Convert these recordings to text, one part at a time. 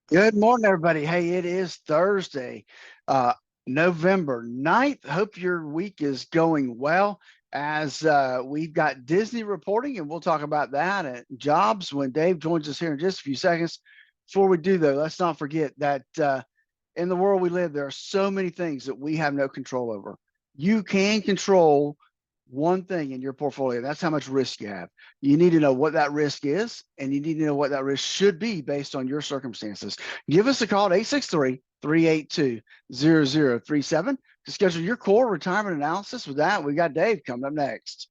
Good morning, everybody. Hey, it is Thursday, uh, November 9th. Hope your week is going well as we've got Disney reporting, and we'll talk about that and jobs when Dave joins us here in just a few seconds. Before we do, though, let's not forget that in the world we live, there are so many things that we have no control over. You can control one thing in your portfolio. That's how much risk you have. You need to know what that risk is, and you need to know what that risk should be based on your circumstances. Give us a call at 863-382-0037 to schedule your core retirement analysis. With that, we got Dave coming up next.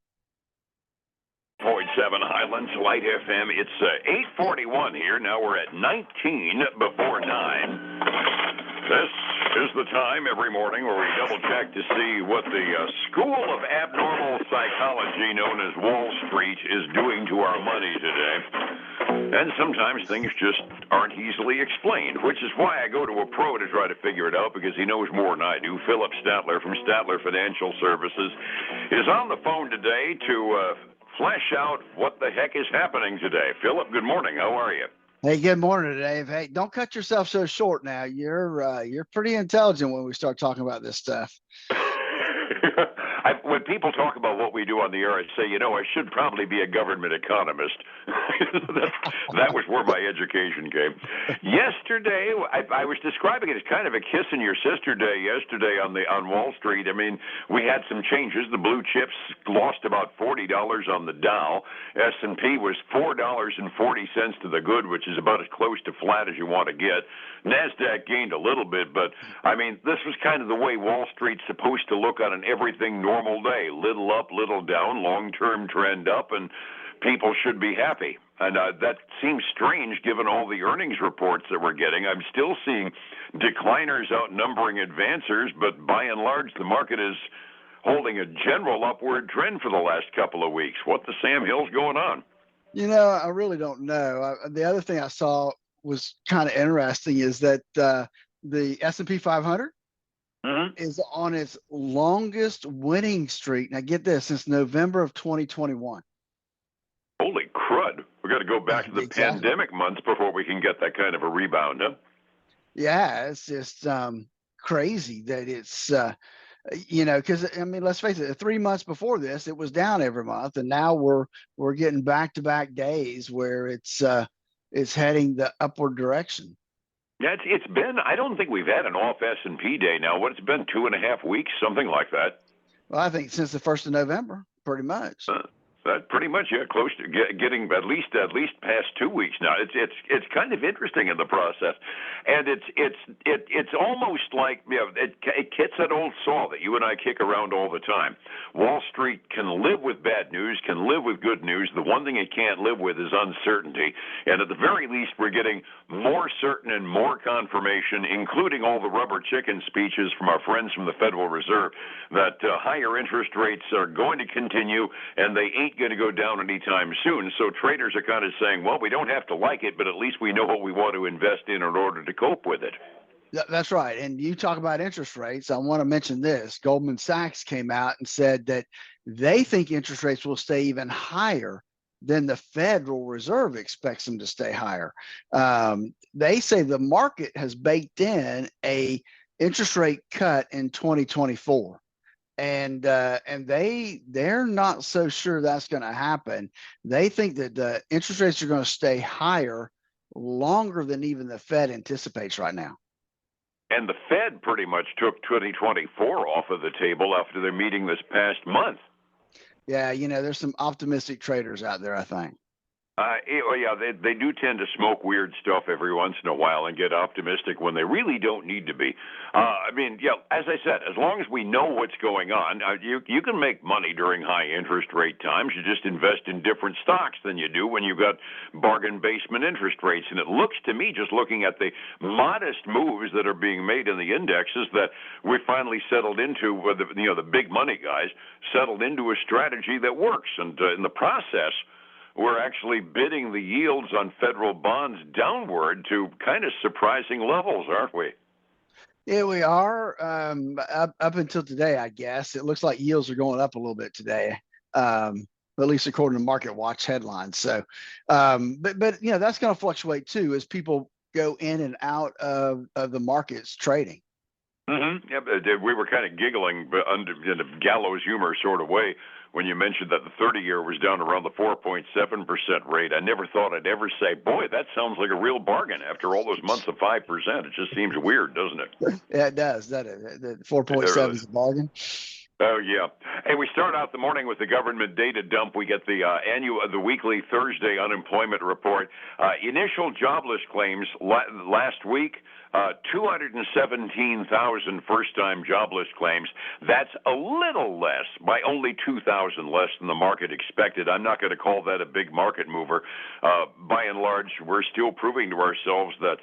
Point 7 Highlands Light FM. It's 8:41 here. Now we're at 19 before 9. This is the time every morning where we double check to see what the School of Abnormal Psychology known as Wall Street is doing to our money today. And sometimes things just aren't easily explained, which is why I go to a pro to try to figure it out, because he knows more than I do. Phillip Statler from Statler Financial Services is on the phone today to flesh out what the heck is happening today. Phillip, good morning. How are you? Hey, good morning, Dave. Hey, don't cut yourself so short now. You're pretty intelligent when we start talking about this stuff. When people talk about what we do on the air, I say, I should probably be a government economist. that was where my education came. Yesterday, I was describing it as kind of a kiss in your sister day yesterday on Wall Street. I mean, we had some changes. The blue chips lost about $40 on the Dow. S&P was $4.40 to the good, which is about as close to flat as you want to get. NASDAQ gained a little bit, but, I mean, this was kind of the way Wall Street's supposed to look on an everything normal day. Little up, little down, long-term trend up, and people should be happy. And that seems strange given all the earnings reports that we're getting. I'm still seeing decliners outnumbering advancers, but by and large, the market is holding a general upward trend for the last couple of weeks. What the Sam Hill's going on? I really don't know. The other thing I saw was kind of interesting is that the S&P 500 is on its longest winning streak. Now, get this, since November of 2021. Holy crud. We got to go back to the pandemic months before we can get that kind of a rebound, huh? Yeah, it's just crazy that it's, because, I mean, let's face it, 3 months before this, it was down every month. And now we're getting back-to-back days where it's heading the upward direction. Yeah, it's been, I don't think we've had an off S&P day now. What, it's been 2.5 weeks, something like that? Well, I think since the 1st of November, pretty much. That pretty much, yeah, close to getting at least past 2 weeks now. It's kind of interesting in the process, and it's almost like it hits that old saw that you and I kick around all the time. Wall Street can live with bad news, can live with good news. The one thing it can't live with is uncertainty, and at the very least, we're getting more certain and more confirmation, including all the rubber chicken speeches from our friends from the Federal Reserve, that higher interest rates are going to continue, and they ain't going to go down anytime soon. So traders are kind of saying, well, we don't have to like it, but at least we know what we want to invest in order to cope with it. That's right. And you talk about interest rates. I want to mention this. Goldman Sachs came out and said that they think interest rates will stay even higher than the Federal Reserve expects them to stay higher. They say the market has baked in a interest rate cut in 2024. And they're not so sure that's going to happen. They think that the interest rates are going to stay higher longer than even the Fed anticipates right now. And the Fed pretty much took 2024 off of the table after their meeting this past month. Yeah, there's some optimistic traders out there, I think. Yeah, they do tend to smoke weird stuff every once in a while and get optimistic when they really don't need to be. I mean, yeah, as I said, as long as we know what's going on, you can make money during high interest rate times. You just invest in different stocks than you do when you've got bargain basement interest rates. And it looks to me, just looking at the modest moves that are being made in the indexes, that we finally settled into, the big money guys settled into a strategy that works. And in the process, we're actually bidding the yields on federal bonds downward to kind of surprising levels, aren't we? Yeah, we are. Up until today, I guess. It looks like yields are going up a little bit today, at least according to Market Watch headlines. So, but that's going to fluctuate too as people go in and out of the markets trading. Yeah, but we were kind of giggling, but in a gallows humor sort of way, when you mentioned that the 30-year was down around the 4.7% rate. I never thought I'd ever say, "Boy, that sounds like a real bargain." After all those months of 5%, it just seems weird, doesn't it? Yeah, it does. The It 4.7 really. is a bargain. Oh yeah. Hey, we start out the morning with the government data dump. We get the the weekly Thursday unemployment report. Initial jobless claims last week. 217,000 first-time jobless claims. That's a little less, by only 2,000 less than the market expected. I'm not going to call that a big market mover. By and large, we're still proving to ourselves that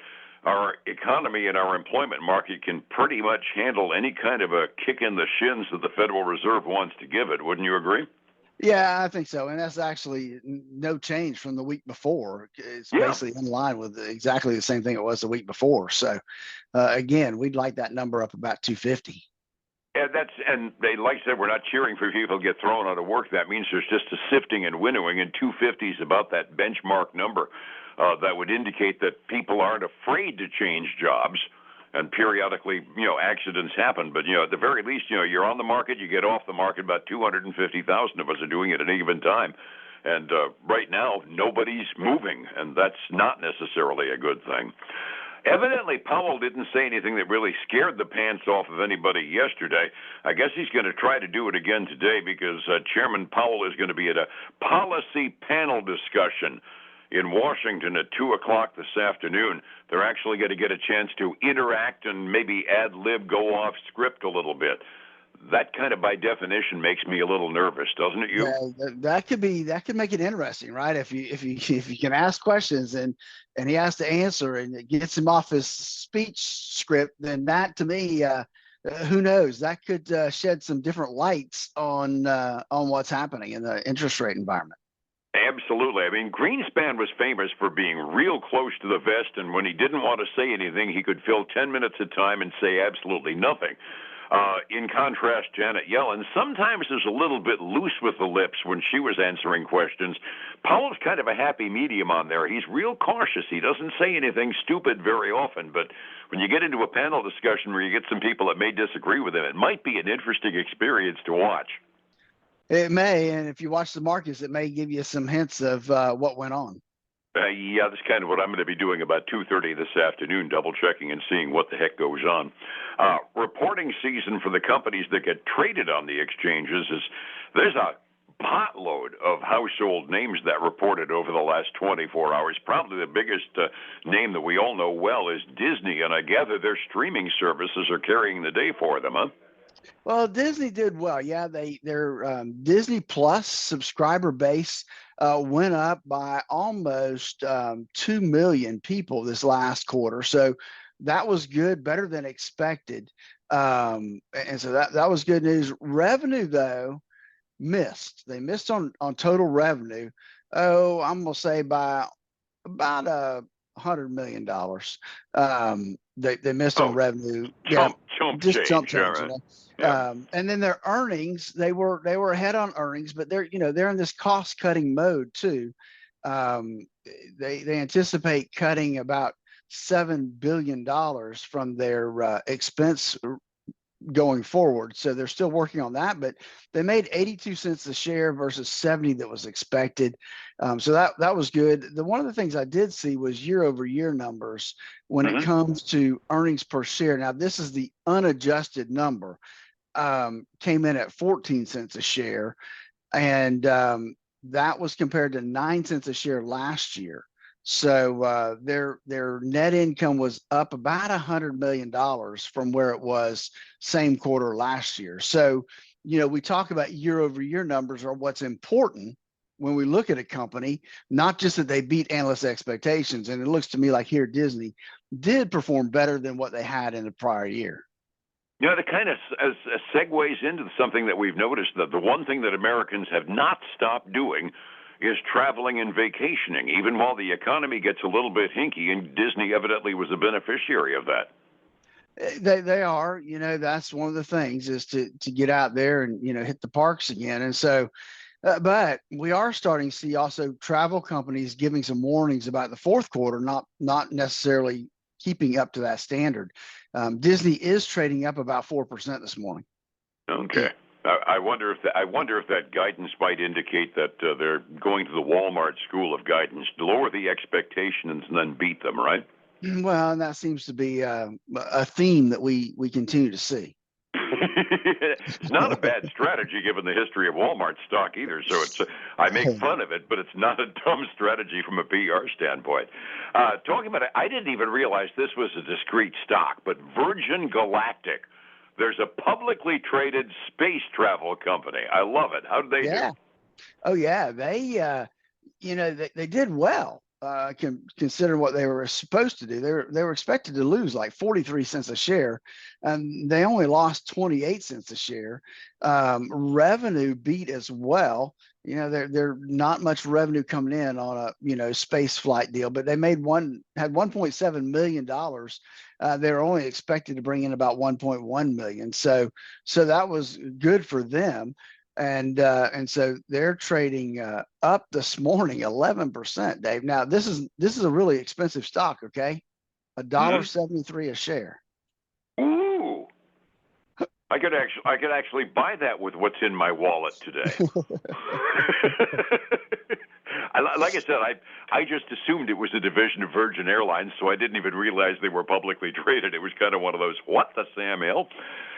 our economy and our employment market can pretty much handle any kind of a kick in the shins that the Federal Reserve wants to give it. Wouldn't you agree? Yeah, I think so. And that's actually no change from the week before. It's Yeah. basically in line with exactly the same thing it was the week before. So, again, we'd like that number up about 250. And they, like I said, we're not cheering for people to get thrown out of work. That means there's just a sifting and winnowing, and 250 is about that benchmark number that would indicate that people aren't afraid to change jobs. And periodically, accidents happen. But, at the very least, you're on the market, you get off the market. About 250,000 of us are doing it at any given time. And right now, nobody's moving, and that's not necessarily a good thing. Evidently, Powell didn't say anything that really scared the pants off of anybody yesterday. I guess he's going to try to do it again today because Chairman Powell is going to be at a policy panel discussion in Washington at 2 o'clock this afternoon. They're actually going to get a chance to interact and maybe ad lib, go off script a little bit. That kind of, by definition, makes me a little nervous, doesn't it? You? Yeah, that could make it interesting, right? If you can ask questions and he has to answer and it gets him off his speech script, then that to me, who knows? That could shed some different lights on what's happening in the interest rate environment. Absolutely. I mean, Greenspan was famous for being real close to the vest, and when he didn't want to say anything, he could fill 10 minutes at a time and say absolutely nothing. In contrast, Janet Yellen sometimes is a little bit loose with the lips when she was answering questions. Powell's kind of a happy medium on there. He's real cautious. He doesn't say anything stupid very often, but when you get into a panel discussion where you get some people that may disagree with him, it might be an interesting experience to watch. It may, and if you watch the markets, it may give you some hints of what went on. Yeah, that's kind of what I'm going to be doing about 2:30 this afternoon, double checking and seeing what the heck goes on. Reporting season for the companies that get traded on the exchanges there's a potload of household names that reported over the last 24 hours. Probably the biggest name that we all know well is Disney, and I gather their streaming services are carrying the day for them, huh? Well, Disney did well. Yeah, their Disney Plus subscriber base went up by almost 2 million people this last quarter. So that was good, better than expected. And so that was good news. Revenue, though, missed. They missed on total revenue. Oh, I'm gonna say by about $100 million. They missed on revenue. Chump just change, chump change. right. Yeah. And then their earnings, they were ahead on earnings, but they're in this cost cutting mode too. They anticipate cutting about $7 billion from their expense going forward. So they're still working on that, but they made 82 cents a share versus 70 that was expected. So that was good. One of the things I did see was year over year numbers when it comes to earnings per share. Now, this is the unadjusted number, came in at 14 cents a share. And that was compared to 9 cents a share last year. So their net income was up about $100 million from where it was same quarter last year. So, we talk about year over year numbers are what's important when we look at a company, not just that they beat analyst expectations. And it looks to me like here Disney did perform better than what they had in the prior year. That kind of segues into something that we've noticed, that the one thing that Americans have not stopped doing is traveling and vacationing, even while the economy gets a little bit hinky, and Disney evidently was a beneficiary of that. They are, that's one of the things is to get out there and, hit the parks again. And so But we are starting to see also travel companies giving some warnings about the fourth quarter, not necessarily keeping up to that standard. Disney is trading up about 4% this morning. Okay. I wonder if that guidance might indicate that they're going to the Walmart school of guidance, lower the expectations and then beat them, right? Well, and that seems to be a theme that we continue to see. It's not a bad strategy given the history of Walmart stock either. So I make fun of it, but it's not a dumb strategy from a PR standpoint. Talking about it, I didn't even realize this was a discrete stock, but Virgin Galactic. There's a publicly traded space travel company. I love it. How did they do? Oh yeah, they did well. Considering what they were supposed to do, they were expected to lose like 43 cents a share, and they only lost 28 cents a share. Revenue beat as well. They're not much revenue coming in on a space flight deal, but they had $1.7 million. They're only expected to bring in about 1.1 million. So that was good for them. And so they're trading up this morning 11%, Dave. Now this is a really expensive stock, okay? $1.73 a share. Ooh, I could actually buy that with what's in my wallet today. Like I said, I just assumed it was a division of Virgin Airlines, so I didn't even realize they were publicly traded. It was kind of one of those, what the Sam Hill?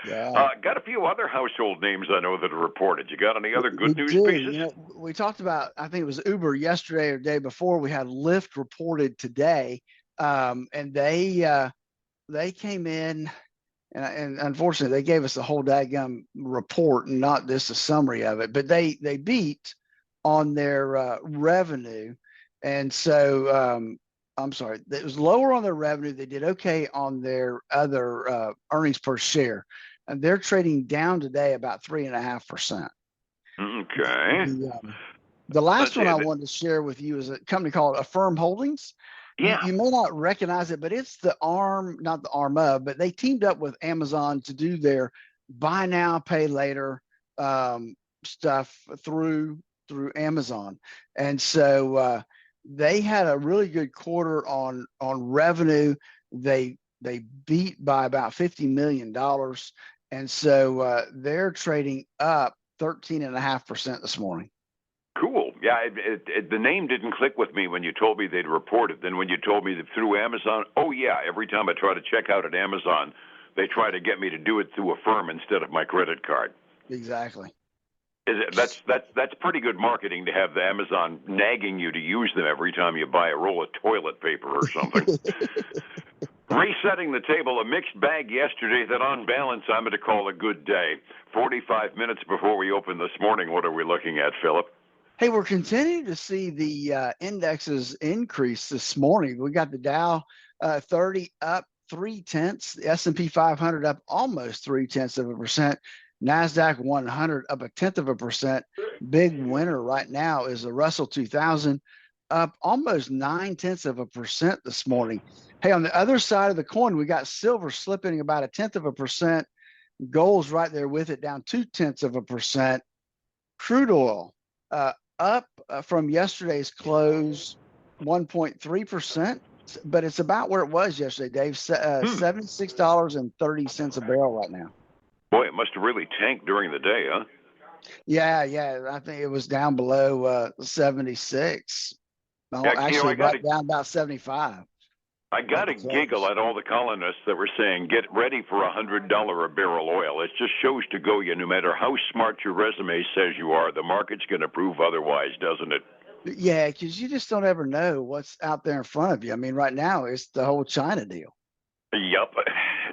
Yeah. Got a few other household names I know that are reported. You got any other good news do. pieces? We talked about, I think it was Uber yesterday or the day before. We had Lyft reported today, and they came in. And unfortunately, they gave us the whole daggum report and not just a summary of it. But they beat on their revenue, and so I'm sorry, it was lower on their revenue. They did okay on their other earnings per share, and they're trading down today about 3.5%. Okay. The last one I wanted to share with you is a company called Affirm Holdings. Yeah. You may not recognize it, but it's the arm, not the arm of, but they teamed up with Amazon to do their buy now, pay later stuff through Amazon. And so they had a really good quarter on revenue. They beat by about $50 million. And so they're trading up 13.5% this morning. Cool. Yeah, the name didn't click with me when you told me they'd reported. Then when you told me that through Amazon, oh yeah, every time I try to check out at Amazon, they try to get me to do it through Affirm instead of my credit card. Exactly. That's pretty good marketing to have the Amazon nagging you to use them every time you buy a roll of toilet paper or something. Resetting the table, a mixed bag yesterday that on balance I'm going to call a good day. 45 minutes before we open this morning, what are we looking at, Phillip? Hey, we're continuing to see the indexes increase this morning. We got the Dow 30 up 0.3, the S&P 500 up almost 0.3%, NASDAQ 100 up 0.1%. Big winner right now is the Russell 2000 up almost 0.9% this morning. Hey, on the other side of the coin, we got silver slipping about 0.1%. Gold's right there with it, down 0.2%. Crude oil up from yesterday's close 1.3%, but it's about where it was yesterday, Dave. $76.30 a barrel right now. Boy, it must have really tanked during the day, huh? Yeah. I think it was down below 76. Actually, right down about 75. I got to giggle at all the columnists that were saying, get ready for $100 a barrel oil. It just shows to go you, no matter how smart your resume says you are, the market's going to prove otherwise, doesn't it? Yeah, because you just don't ever know what's out there in front of you. I mean, right now, it's the whole China deal. Yep.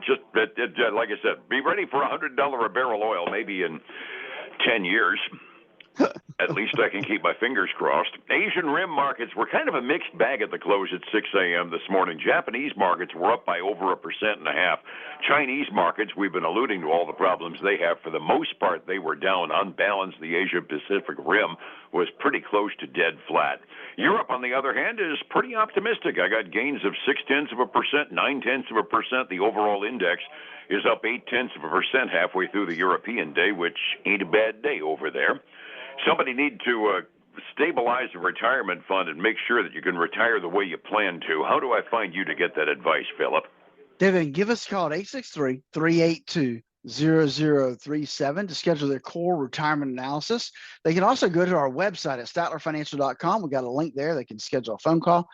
Just like I said, be ready for $100 a barrel oil maybe in 10 years. At least I can keep my fingers crossed. Asian rim markets were kind of a mixed bag at the close at 6 a.m. this morning. Japanese markets were up by over 1.5%. Chinese markets, we've been alluding to all the problems they have. For the most part, they were down unbalanced. The Asia-Pacific rim was pretty close to dead flat. Europe, on the other hand, is pretty optimistic. I got gains of 0.6%, 0.9%. The overall index is up 0.8% halfway through the European day, which ain't a bad day over there. somebody need to stabilize the retirement fund and make sure that you can retire the way you plan to, how do I find you to get that advice, Phillip? David, give us a call at 863-382-0037 to schedule their core retirement analysis. They can also go to our website at statlerfinancial.com. We got a link there. They can schedule a phone call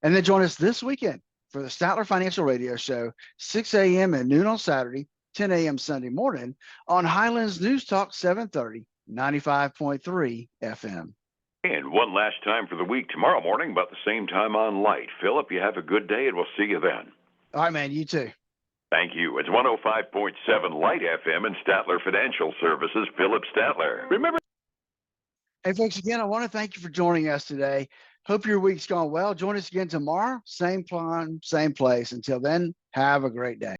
and then join us this weekend for the Statler Financial Radio Show, 6 a.m. and noon on Saturday, 10 a.m. Sunday morning on Highlands News Talk 730, 95.3 FM. And one last time for the week, tomorrow morning, about the same time on Light. Phillip, you have a good day, and we'll see you then. All right, man. You too. Thank you. It's 105.7 Light FM and Statler Financial Services, Phillip Statler. Remember. Hey, folks, again, I want to thank you for joining us today. Hope your week's gone well. Join us again tomorrow, same time, same place. Until then, have a great day.